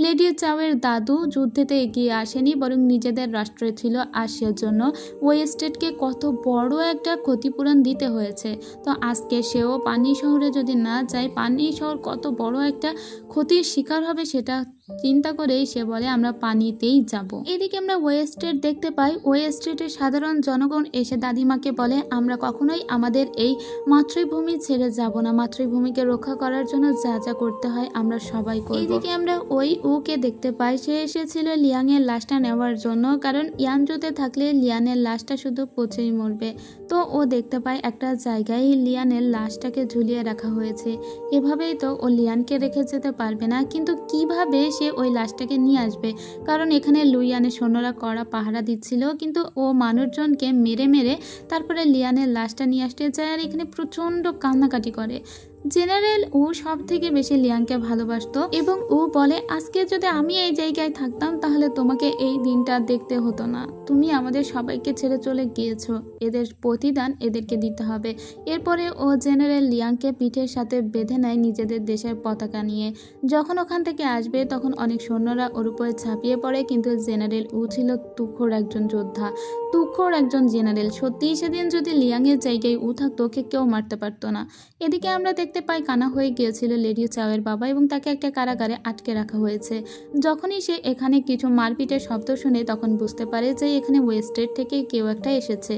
লেডি চাওয়ের দাদু যুদ্ধেতে এগিয়ে আসেনি, বরং নিজেদের রাষ্ট্রে ছিল আসিয়ার জন্য ওয়েস্টেটকে কত বড় একটা ক্ষতিপূরণ দিতে হয়েছে। তো আজকে সেও পানি শহরে যদি না যায়, পানি শহর কত বড় একটা ক্ষতির শিকার হবে সেটা চিন্তা করেই সে বলে আমরা পানিতেই যাব। এদিকে আমরা ওয়েস্টেট দেখতে পাই। ওয়েস্টেটের সাধারণ জনগণ এসে দাদিমাকে বলে আমরা কখনোই আমাদের এই মাতৃভূমি ছেড়ে যাব না, মাতৃভূমিকে রক্ষা করার জন্য যা যা করতে হয় আমরা সবাই করব। এদিকে আমরা ওই উকে দেখতে পাই, সে এসেছিল লিয়াং এর লাশটা নেওয়ার জন্য, কারণ ইয়ানজুতে থাকলে লিয়ানের লাশটা শুধু পচেই মরবে। তো ও দেখতে পায় একটা জায়গায় লিয়ানের লাশটাকে ঝুলিয়ে রাখা হয়েছে। এভাবেই তো ও লিয়ানকে রেখে যেতে পারবে না, কিন্তু কিভাবে সে ওই লাশটাকে নিয়ে আসবে, কারণ এখানে লুইয়ানের সৈন্যরা কড়া পাহারা দিচ্ছিল, কিন্তু ও মানুষজনকে মেরে মেরে তারপরে লিয়ানের লাশটা নিয়ে আসতে যায় আর এখানে প্রচন্ড কান্নাকাটি করে। জেনারেল ও সব থেকে বেশি লিয়াংকে ভালোবাসতো এবং ও বলে আজকে যদি আমি এই জায়গায় থাকতাম তাহলে তোমাকে এই দিনটা দেখতে হতো না, তুমি আমাদের সবাইকে ছেড়ে চলে গিয়েছো, এদের প্রতিদান এদেরকে দিতে হবে। এরপরে ও জেনারেল লিয়াংকে পিঠের সাথে বেঁধে নেয় নিজেদের দেশের পতাকা নিয়ে। যখন ওখান থেকে আসবে তখন অনেক সৈন্যরা ওর উপরে ঝাঁপিয়ে পড়ে, কিন্তু জেনারেল উ ছিল তুখোড় একজন যোদ্ধা, তুখোড় একজন জেনারেল। সত্যিই সেদিন যদি লিয়াংয়ের জায়গায় উ থাকতো ওকে কেউ মারতে পারতো না। এদিকে আমরা দেখতে পাই কানা হয়ে গিয়েছিল লেডি চাওয়ের বাবা এবং তাকে একটা কারাগারে আটকে রাখা হয়েছে। যখনই সে এখানে কিছু মারপিটের শব্দ শুনে তখন বুঝতে পারে যে এখানে ওয়েস্টেট থেকে কেউ একটা এসেছে।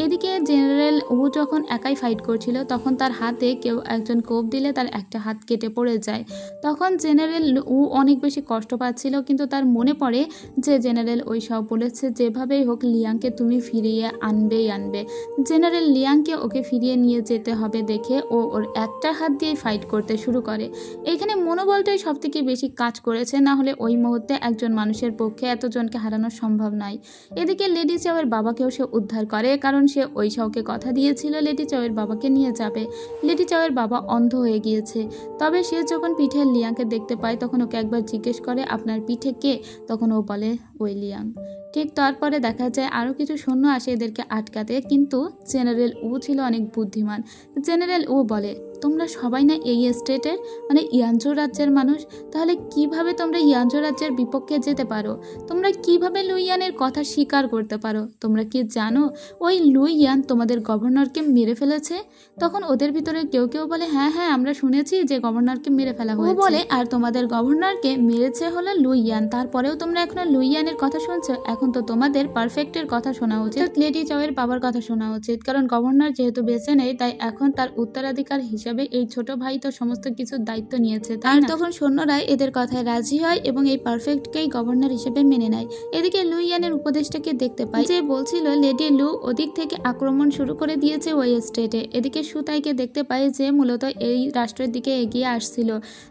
এদিকে জেনারেল উ যখন একাই ফাইট করছিল তখন তার হাতে কেউ একজন কোপ দিলে তার একটা হাত কেটে পড়ে যায়। তখন জেনারেল উ অনেক বেশি কষ্ট পাচ্ছিল, কিন্তু তার মনে পড়ে যে জেনারেল ওই সব বলেছে যেভাবেই হোক লিয়াংকে তুমি ফিরিয়ে আনবে। জেনারেল লিয়াংকে ওকে ফিরিয়ে নিয়ে যেতে হবে দেখে ও ওর একটা হাত দিয়ে ফাইট করতে শুরু করে। এখানে মনোবলটাই সব থেকে বেশি কাজ করেছে, না হলে ওই মুহূর্তে একজন মানুষের পক্ষে এতজনকে হারানো সম্ভব নয়। এদিকে লেডি চাওয়ের বাবাকেও সে উদ্ধার করে, কারণ সে ওই শাওকে কথা দিয়েছিল লেডি চাওয়ের বাবাকে নিয়ে যাবে। লেডি চাওয়ের বাবা অন্ধ হয়ে গিয়েছে। তবে সে যখন পিঠে লিয়াংকে দেখতে পায় তখন ওকে একবার জিজ্ঞেস করে আপনার পিঠে কে, তখন ও বলে ওই লিয়াং। ঠিক তারপরে দেখা যায় আরও কিছু সৈন্য আসে এদেরকে আটকাতে, কিন্তু জেনারেল উ ছিল অনেক বুদ্ধিমান। জেনারেল উ বলে তোমরা সবাই না এই স্টেটের মানে ইয়ানজো রাজ্যের মানুষ, তাহলে কিভাবে তোমরা ইয়ানজো রাজ্যের বিপক্ষে যেতে পারো, তোমরা কিভাবে লুইয়ানের কথা স্বীকার করতে পারো, তোমরা কি জানো ওই লুইয়ান তোমাদের গভর্নরকে মেরে ফেলেছে? তখন ওদের ভিতরে কেউ কেউ বলে হ্যাঁ আমরা শুনেছি যে গভর্নরকে মেরে ফেলা হয়েছে। ও বলে আর তোমাদের গভর্নরকে মেরেছে হলো লুইয়ান, তারপরেও তোমরা এখনো লুইয়ানের কথা শুনছো, এখন তো তোমাদের পারফেক্টের কথা শোনা উচিত, লেডি চাওয়ের বাবার কথা শোনা উচিত, কারণ গভর্নর যেহেতু বেঁচে নেই তাই এখন তার উত্তরাধিকার হিসেবে এই ছোট ভাই তো সমস্ত কিছুর দায়িত্ব নিয়েছে। আর তখন সৈন্যরা এদের কথায় রাজি হয় এবং এই পারফেক্টকেই গভর্নর হিসেবে মেনে নেয়। এদিকে লুইয়ানের উপদেষ্টাকে দেখতে পাই, যে বলছিল লেডি লু ওদিক থেকে আক্রমণ শুরু করে দিয়েছে ওই স্টেটে। এদিকে সুতাইকে দেখতে পাই যে মূলত এই রাষ্ট্রের দিকে এগিয়ে আসছিল।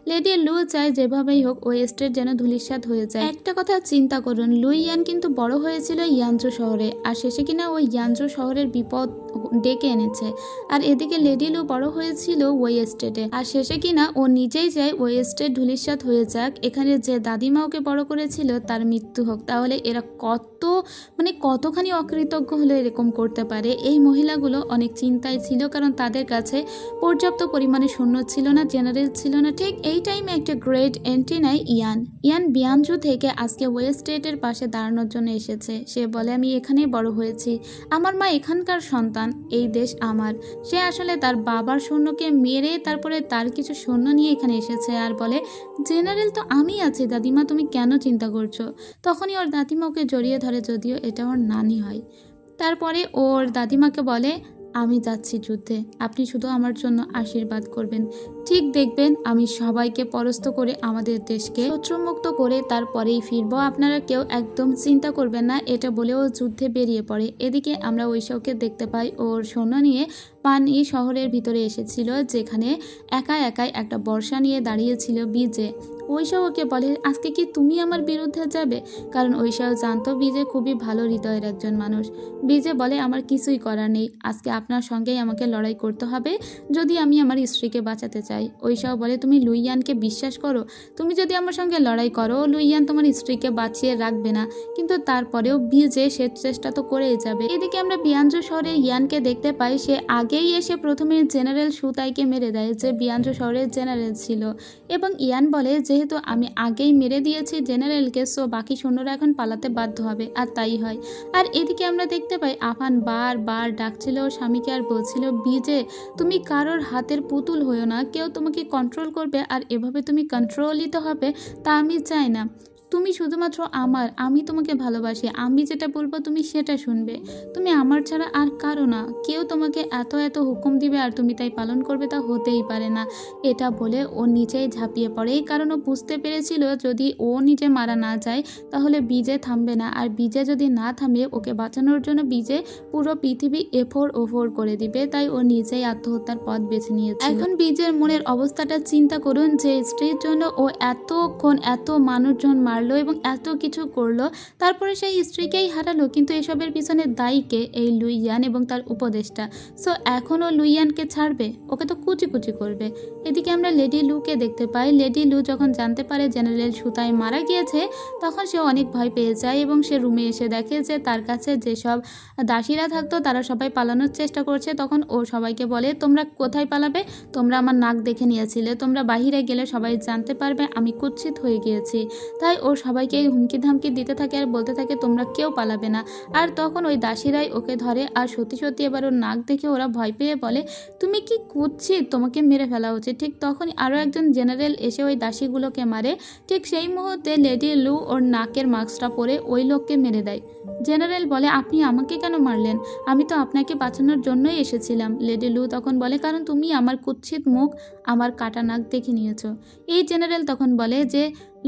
লেডি লু চায় যেভাবেই হোক ওই স্টেট যেন ধূলিসাৎ হয়ে যায়। একটা কথা চিন্তা করুন, লুইয়ান কিন্তু বড় হয়েছিল ইয়ানজো শহরে, আর শেষে কিনা ওই ইয়ানজো শহরের বিপদ ডেকে এনেছে। আর এদিকে লেডি লু বড় হয়েছিল ওই স্টেটে, আর শেষে কিনা ও নিজেই চায় ওই স্টেট ধূলিসাৎ হয়ে যাক, এখানে যে দাদিমা ওকে বড় করেছিল তার মৃত্যু হোক। তাহলে এরা কতখানি অকৃতজ্ঞ হলে এরকম করতে পারে। এই মহিলাগুলো অনেক চিন্তায় ছিল, কারণ তাদের কাছে পর্যাপ্ত পরিমাণে সৈন্য ছিল না, জেনারেল ছিল না। ঠিক এই টাইমে একটা গ্রেট এন্ট্রি নেয় ইয়ান বিয়ানজু থেকে আজকে ওয়েস্টেটের পাশে দাঁড়ানোর জন্য এসেছে। সে বলে আমি এখানেই বড় হয়েছি, আমার মা এখানকার সন্তান, এই দেশ আমার। সে আসলে তার বাবার সৈন্যকে মেরে তারপরে তার কিছু সৈন্য নিয়ে এখানে এসেছে আর বলে জেনারেল তো আমি আছি দাদিমা, তুমি কেন চিন্তা করছো? তখনই ওর দাদিমা ওকে জড়িয়ে ধরে, যদিও এটা ওর নানি হয়। তারপরে ওর দাদিমাকে বলে আমি যাচ্ছি যুদ্ধে, আপনি শুধু আমার জন্য আশীর্বাদ করবেন। ঠিক দেখবেন আমি সবাইকে পরাস্ত করে আমাদের দেশকে শত্রুমুক্ত করে তারপরেই ফিরবো, আপনারা কেউ একদম চিন্তা করবেন না। এটা বলেও যুদ্ধে বেরিয়ে পড়ে। এদিকে আমরা ঐশাওকে দেখতে পাই ওর সৈন্য নিয়ে পানি শহরের ভিতরে এসেছিল, যেখানে একা একাই একটা বর্ষা নিয়ে দাঁড়িয়েছিল বিজয়। ঐশাও ওকে বলে, আজকে কি তুমি আমার বিরুদ্ধে যাবে? কারণ ঐশাও জানতো বিজয় খুবই ভালো হৃদয়ের একজন মানুষ। বিজয় বলে, আমার কিছুই করার নেই, আজকে আপনার সঙ্গেই আমাকে লড়াই করতে হবে যদি আমি আমার স্ত্রীকে বাঁচাতে চাই। ঐশাও বলে, তুমি লুইয়ানকে বিশ্বাস করো? তুমি যদি আমার সঙ্গে লড়াই করো, লুইয়ান তোমার স্ত্রীকে বাঁচিয়ে রাখবে না, কিন্তু তারপরেও বিজয় সে চেষ্টা তো করেই যাবে। এদিকে আমরা বিয়াঞ্জু শহরে ইয়ানকে দেখতে পাই। সে আগেই এসে প্রথমে জেনারেল সুতাইকে মেরে দেয়, যে বিয়াঞ্জু শহরের জেনারেল ছিল, এবং ইয়ান বলে, যেহেতু আমি আগেই মেরে দিয়েছি জেনারেলকে, সো বাকি সৈন্যরা এখন পালাতে বাধ্য হবে। আর তাই হয়। আর এদিকে আমরা দেখতে পাই আফান বারবার ডাকছিল স্বামীকে আর বলছিল, বিজয় তুমি কারোর হাতের পুতুল হইও না, কেউ তোমাকে কন্ট্রোল করবে আর এভাবে তুমি কন্ট্রোলিত হবে তা আমি চাই না। তুমি শুধুমাত্র আমার, আমি তোমাকে ভালোবাসি, আমি যেটা বলবো তুমি সেটা শুনবে, তুমি আমার ছাড়া আর কারো না, কেউ তোমাকে এত এত হুকুম দিবে আর তুমি তাই পালন করবে, তা হতেই পারে না। এটা বলে ও নিচেই ঝাঁপিয়ে পড়ে, কারণ ও বুঝতে পেরেছিল যদি ও নিজে মারা না যায় তাহলে বিজয় থামবে না, আর বিজয় যদি না থামে ওকে বাঁচানোর জন্য বিজয় পুরো পৃথিবী এফোর ওফোর করে দিবে, তাই ও নিজেই আত্মহত্যার পথ বেছে নিয়েছে। এখন বিজয়ের মনের অবস্থাটা চিন্তা করুন, যে স্ত্রীর জন্য ও এতক্ষণ এত মানুষজন মারলো এবং এত কিছু করলো, তারপরে সেই স্ত্রীকেই হারালো, কিন্তু এসবের পিছনে দায়ীকে এই লুইয়ান এবং তার উপদেষ্টা। সো এখনও লুইয়ানকে ছাড়বে? ওকে তো কুচি কুচি করবে। এদিকে আমরা লেডি লুকে দেখতে পাই। লেডি লু যখন জানতে পারে জেনারেল সুতাই মারা গিয়েছে, তখন সে অনেক ভয় পেয়ে যায় এবং সে রুমে এসে দেখে যে তার কাছে যেসব দাসীরা থাকতো তারা সবাই পালানোর চেষ্টা করছে। তখন ও সবাইকে বলে, তোমরা কোথায় পালাবে? তোমরা আমার নাক দেখে নিয়েছিলে, তোমরা বাহিরে গেলে সবাই জানতে পারবে আমি কুৎসিত হয়ে গিয়েছি। তাই ও সবাইকে হুমকি ধামকি দিতে থাকে আর বলতে থাকে তোমরা কেউ পালাবে না। আর তখন ওই দাসীরাই ওকে ধরে, আর সত্যি সত্যি এবার ওর নাক দেখে ওরা ভয় পেয়ে বলে, তুমি কি কুৎসিত, তোমাকে মেরে ফেলা উচিত। ঠিক তখনই আরও একজন জেনারেল এসে ওই দাসীগুলোকে মারে। ঠিক সেই মুহূর্তে লেডি লু ওর নাকের মাস্কটা পরে ওই লোককে মেরে দেয়। জেনারেল বলে, আপনি আমাকে কেন মারলেন? আমি তো আপনাকে বাঁচানোর জন্যই এসেছিলাম। লেডি লু তখন বলে, কারণ তুমি আমার কুৎসিত মুখ, আমার কাটা নাক দেখে নিয়েছো। এই জেনারেল তখন বলে যে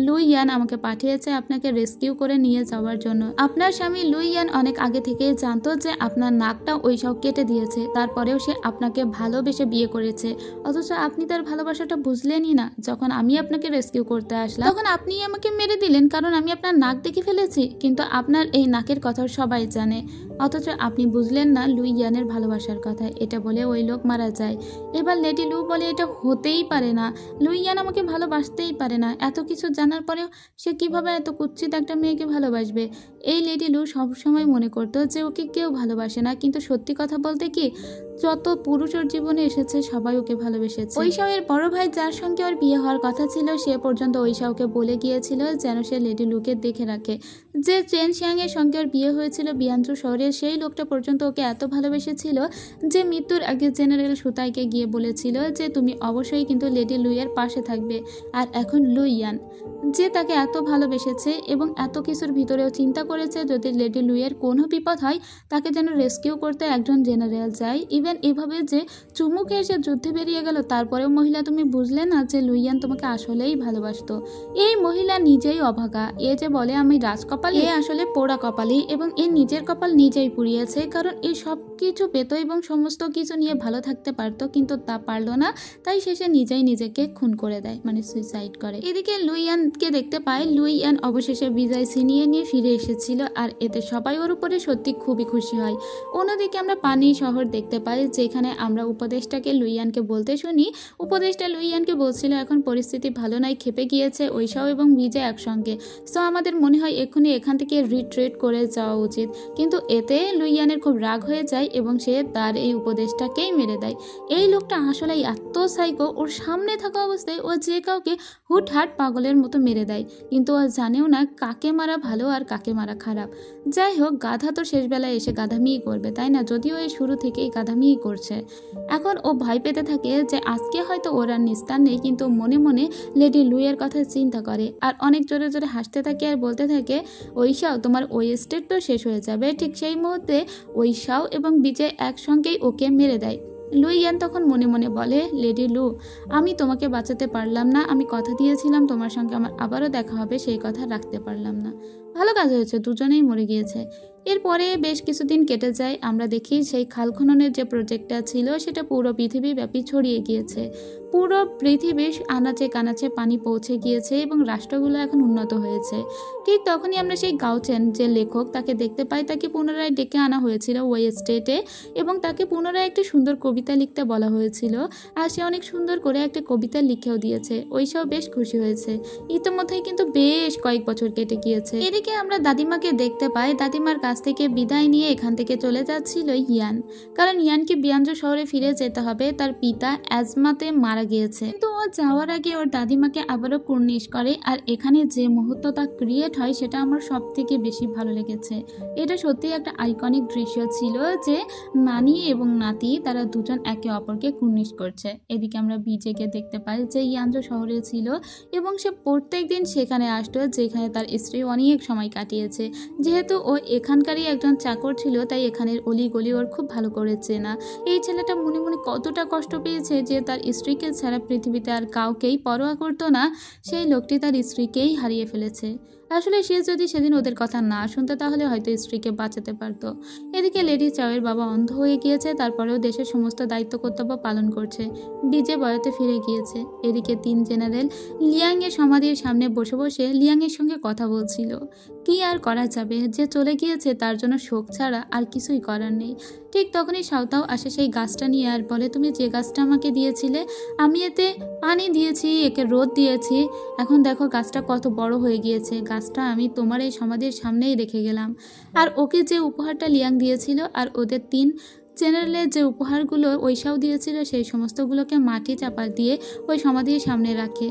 লুইয়ান আমাকে পাঠিয়েছে আপনাকে রেস্কিউ করে নিয়ে যাওয়ার জন্য। আপনার স্বামী লুইয়ান অনেক আগে থেকেই জানতো যে আপনার নাকটা ওই সব কেটে দিয়েছে, তারপরেও সে আপনাকে ভালোবেসে বিয়ে করেছে, অথচ আপনি তার ভালোবাসাটা বুঝলেনই না। যখন আমি আপনাকে রেস্কিউ করতে আসলাম তখন আপনি আমাকে মেরে দিলেন, কারণ আমি আপনার নাক দেখে ফেলেছি, কিন্তু আপনার এই নাকের কথা সবাই জানে, অথচ আপনি বুঝলেন না লুইয়ানের ভালোবাসার কথা। এটা বলে ওই লোক মারা যায়। এবার লেডি লু বলে, এটা হতেই পারে না, লুইয়ান আমাকে ভালোবাসতেই পারে না, এত কিছু জানার পরেও সে কিভাবে এত কুৎসিত একটা মেয়েকে ভালোবাসবে। এই লেডি লু সবসময় মনে করতো যে ওকে কেউ ভালোবাসে না, কিন্তু সত্যি কথা বলতে কি, যত পুরুষ ওর জীবনে এসেছে সবাই ওকে ভালোবেসেছে। ঐশাওয়ের বড় ভাই যার সঙ্গে ওর বিয়ে হওয়ার কথা ছিল, সে পর্যন্ত ঐশাওকে বলে গিয়েছিল যেন সে লেডি লুকে দেখে রাখে। যে চেন শিয়াং এর সঙ্গে ওর বিয়ে হয়েছিল বিয়াঞ্চু শহরের, সেই লোকটা পর্যন্ত ওকে এত ভালোবেসেছিল যে মৃত্যুর আগে জেনারেল সুতাইকে গিয়ে বলেছিল যে তুমি অবশ্যই কিন্তু লেডি লুইয়ের পাশে থাকবে। আর এখন লুইয়ান যে তাকে এত ভালোবেসেছে এবং এত কিছুর ভিতরেও চিন্তা করেছে যদি লেডি লুইয়ের কোনো বিপদ হয় তাকে যেন রেস্কিউ করতে একজন জেনারেল যায়। ইভেন এভাবে যে চুমু খেয়ে সে যুদ্ধে বেরিয়ে গেল, তারপরেও মহিলা তুমি বুঝলে না যে লুইয়ান তোমাকে আসলেই ভালোবাসতো। এই মহিলা নিজেই অভাগা। এ যে বলে আমি রাজকপাল, এ আসলে পোড়া কপালি এবং এ নিজের কপাল নিজেই পুড়িয়েছে, কারণ এ সব কিছু পেত এবং সমস্ত কিছু নিয়ে ভালো থাকতে পারতো, কিন্তু তা পারলো না, তাই শেষে নিজেই নিজেকে খুন করে দেয়, মানে সুইসাইড করে। এদিকে লুইয়ানকে দেখতে পায়। লুইয়ান অবশেষে বিজয় ছিনিয়ে নিয়ে ফিরে এসেছিল, আর এতে সবাই ওর উপরে সত্যি খুবই খুশি হয়। অন্যদিকে আমরা পানি শহর দেখতে পাই, যেখানে আমরা উপদেষ্টাকে লুইয়ানকে বলতে শুনি। উপদেষ্টা লুইয়ানকে বলছিল এখন পরিস্থিতি ভালো নয়, খেপে গিয়েছে ঐশাও এবং বিজয় একসঙ্গে, সো আমাদের মনে হয় এক্ষুনি এখান থেকে রিট্রিট করে যাওয়া উচিত। কিন্তু এতে লুইয়ানের খুব রাগ হয়ে যায় এবং সে তার এই উপদেষ্টাকেই মেরে দেয়। এই লোকটা আসলে এত সাইকো, ওর সামনে থাকা অবস্থায় ও যে কাউকে হুটহাট পাগলের মতো মেরে দেয়, কিন্তু ও জানেও না কাকে মারা ভালো আর কাকে মারা খারাপ। যাই হোক, গাধা তো শেষবেলায় এসে গাধামিই করবে, তাই না? যদিও এই শুরু থেকেই গাধামি দুষ্টুমিই করছে। এখন ও ভয় পেতে থাকে যে আজকে হয়তো ওর আর নিস্তার নেই, কিন্তু মনে মনে লেডি লুইয়ের কথা চিন্তা করে আর অনেক জোরে জোরে হাসতে থাকে আর বলতে থাকে, ঐশাও তোমার ওই স্টেট তো শেষ হয়ে যাবে। ঠিক সেই মুহূর্তে ঐশাও এবং বিজয় একসঙ্গেই ওকে মেরে দেয়। লুই ইয়ান তখন মনে মনে বলে, লেডি লু, আমি তোমাকে বাঁচাতে পারলাম না, আমি কথা দিয়েছিলাম তোমার সঙ্গে আমার আবারও দেখা হবে, সেই কথা রাখতে পারলাম না। ভালো কাজ হয়েছে, দুজনেই মরে গিয়েছে। এরপরে বেশ কিছুদিন কেটে যায়। আমরা দেখি সেই খাল খননের যে প্রজেক্টটা ছিল সেটা পুরো পৃথিবীব্যাপী ছড়িয়ে গিয়েছে। পুরো পৃথিবীর আনাচে কানাচে পানি পৌঁছে গিয়েছে এবং রাষ্ট্রগুলো এখন উন্নত হয়েছে। ঠিক তখনই আমরা সেই গাওচেন যে লেখক তাকে দেখতে পাই। তাকে পুনরায় ডেকে আনা হয়েছিল ওই স্টেটে এবং তাকে পুনরায় একটি সুন্দর কবিতা লিখতে বলা হয়েছিল, আর সে অনেক সুন্দর করে একটা কবিতা লিখেও দিয়েছে। ওইসব বেশ খুশি হয়েছে। ইতিমধ্যেই কিন্তু বেশ কয়েক বছর কেটে গিয়েছে। এদিকে আমরা দাদিমাকে দেখতে পাই। দাদিমার কাছ থেকে বিদায় নিয়ে এখান থেকে চলে যাচ্ছিল ইয়ান, কারণ ইয়ানকে বিয়ানজো শহরে ফিরে যেতে হবে। তার পিতা অ্যাজমাতে মারা গিয়েছে। তো ও যাওয়ার আগে ওর দাদিমাকে আবারও কুর্নিশ করে, আর এখানে যে মুহূর্তটা ক্রিয়েট হয় সেটা আমার সব থেকে বেশি ভালো লেগেছে। এটা সত্যি একটা আইকনিক দৃশ্য ছিল যে নানি এবং নাতি তারা দুজন একে অপরকে কুর্নিশ করছে। এদিকে আমরা বিজেকে দেখতে পাই যে ইয়ানজো শহরে ছিল এবং সে প্রত্যেক দিন সেখানে আসতো যেখানে তার স্ত্রী অনেক সময় কাটিয়েছে। যেহেতু ও এখানকারই একজন চাকর ছিল, তাই এখানের অলিগলি ওর খুব ভালো করে চেনা। এই ছেলেটা মনে মনে কতটা কষ্ট পেয়েছে যে তার স্ত্রীকে ছাড়া পৃথিবীতে আর কাউকেই পরোয়া করতো না। সেই লোকটি তার স্ত্রীকেই হারিয়ে ফেলেছে। আসলে সে যদি সেদিন ওদের কথা না শুনতো তাহলে হয়তো স্ত্রীকে বাঁচাতে পারতো। এদিকে লেডি চাওয়ের বাবা অন্ধ হয়ে গিয়েছে, তারপরেও দেশের সমস্ত দায়িত্ব কর্তব্য পালন করছে। বিজে বয়াতে ফিরে গিয়েছে। এদিকে 3 জেনারেল লিয়াং এর সমাধির সামনে বসে বসে লিয়াং এর সঙ্গে কথা বলছিল। কি আর করা যাবে, যে চলে গিয়েছে তার জন্য শোক ছাড়া আর কিছুই করার নেই। ঠিক তখনই সাঁওতাও আসে সেই গাছটা নিয়ে আর বলে, তুমি যে গাছটা আমাকে দিয়েছিলে, আমি এতে পানি দিয়েছি, একে রোদ দিয়েছি, এখন দেখো গাছটা কত বড় হয়ে গিয়েছে। গাছটা আমি তোমার এই সমাধির সামনেই রেখে গেলাম। আর ওকে যে উপহারটা লিয়াং দিয়েছিল আর ওদের 3 জেনারেলের যে উপহারগুলো ঐশাও দিয়েছিল, সেই সমস্তগুলোকে মাটি চাপা দিয়ে ওই সমাধির সামনে রাখে।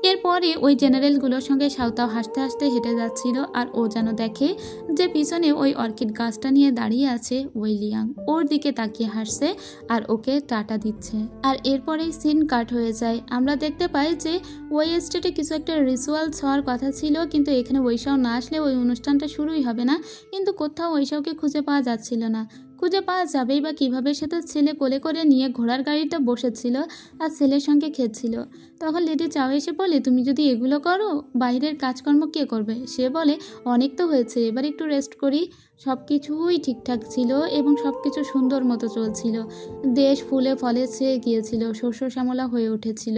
এরপরে ওই জেনারেলগুলোর সঙ্গে সাঁওতাও হাসতে হাসতে হেঁটে যাচ্ছিল, আর ও যেন দেখে যে পিছনে ওই অর্কিড গাছটা নিয়ে দাঁড়িয়ে আছে ওই লিয়াং, ওর দিকে তাকিয়ে হাসছে আর ওকে টাটা দিচ্ছে। আর এরপরেই সিন কাট হয়ে যায়। আমরা দেখতে পাই যে ওই স্টেটে কিছু একটা রিচুয়ালস হওয়ার কথা ছিল, কিন্তু এখানে ঐশাও না আসলে ওই অনুষ্ঠানটা শুরুই হবে না। কিন্তু কোথাও ঐশাওকে খুঁজে পাওয়া যাচ্ছিল না। খুঁজে পাওয়া যাবেই বা কিভাবে? সে তো ছেলে কোলে করে নিয়ে ঘোড়ার গাড়িটা বসেছিল আর ছেলের সঙ্গে খেলছিল। তখন লেডি চাও এসে বলে, তুমি যদি এগুলো করো বাইরের কাজকর্ম কে করবে? সে বলে, অনেক তো হয়েছে, এবার একটু রেস্ট করি। সব কিছুই ঠিকঠাক ছিল এবং সব কিছু সুন্দর মতো চলছিল। দেশ ফুলে ফলে ছেয়ে গিয়েছিল, শস্য শ্যামলা হয়ে উঠেছিল,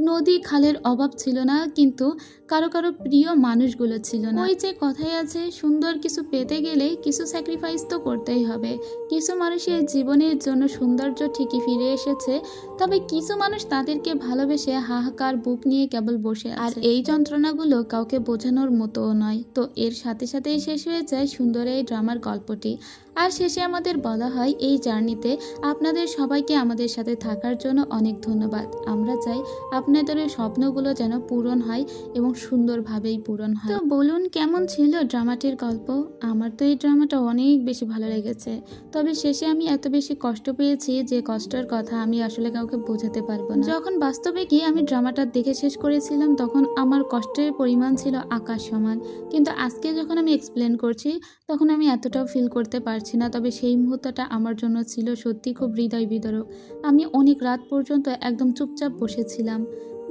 নদী খালের অভাব ছিল না, কিন্তু কারো কারো প্রিয় মানুষগুলো ছিল না। ওই যে কথাই আছে, সুন্দর কিছু পেতে গেলে কিছু স্যাক্রিফাইস তো করতেই হবে। কিছু মানুষের জীবনের জন্য সৌন্দর্য ঠিকই ফিরে এসেছে, তবে কিছু মানুষ তাদেরকে ভালোবেসে হাহাকার বুক নিয়ে কেবল বসে আছে। আর এই যন্ত্রণাগুলো কাউকে বোঝানোর মতোও নয়। তো এর সাথে সাথেই শেষ হয়ে যায় সুন্দর এই ড্রামার গল্পটি। আর শেষে আমাদের বলা হয়, এই জার্নিতে আপনাদের সবাইকে আমাদের সাথে থাকার জন্য অনেক ধন্যবাদ। আমরা চাই আপনাদের ওই স্বপ্নগুলো যেন পূরণ হয় এবং সুন্দরভাবেই পূরণ হয়। তো বলুন, কেমন ছিল ড্রামাটির গল্প? আমার তো এই ড্রামাটা অনেক বেশি ভালো লেগেছে। তবে শেষে আমি এত বেশি কষ্ট পেয়েছি যে কষ্টের কথা আমি আসলে কাউকে বোঝাতে পারবো না। যখন বাস্তবে গিয়ে আমি ড্রামাটা দেখে শেষ করেছিলাম তখন আমার কষ্টের পরিমাণ ছিল আকাশ সমান, কিন্তু আজকে যখন আমি এক্সপ্লেন করছি তখন আমি এতটাও ফিল করতে পারছি না। তবে সেই মুহূর্তটা আমার জন্য ছিল সত্যি খুব হৃদয় বিদারক। আমি অনেক রাত পর্যন্ত একদম চুপচাপ বসেছিলাম।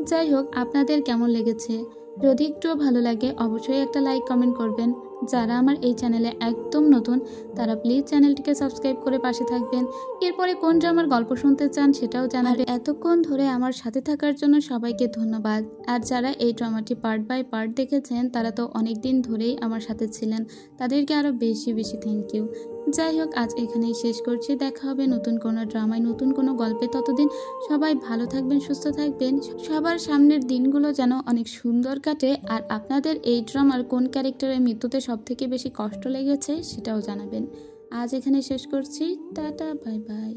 যাই হোক, আপনাদের কেমন লেগেছে? যদি একটুও ভালো লাগে অবশ্যই একটা লাইক কমেন্ট করবেন। যারা আমার এই চ্যানেলে একদম নতুন তারা প্লিজ চ্যানেলটিকে সাবস্ক্রাইব করে পাশে থাকবেন। এরপরে কোন ড্রামার গল্প শুনতে চান সেটাও জানাবেন। এতক্ষণ ধরে আমার সাথে থাকার জন্য সবাইকে ধন্যবাদ। আর যারা এই ড্রামাটি পার্ট বাই পার্ট দেখেছেন তারা তো অনেক দিন ধরেই আমার সাথে ছিলেন, তাদেরকে আরও বেশি বেশি থ্যাংক ইউ। যাই হোক, আজ এখানেই শেষ করছি। দেখা হবে নতুন কোনো ড্রামায়, নতুন কোনো গল্পে। ততদিন সবাই ভালো থাকবেন, সুস্থ থাকবেন। সবার সামনের দিনগুলো যেন অনেক সুন্দর কাটে। আর আপনাদের এই ড্রামার কোন ক্যারেক্টারের মৃত্যুতে সবথেকে বেশি কষ্ট লেগেছে সেটাও জানাবেন। আজ এখানে শেষ করছি। Tata, bye bye.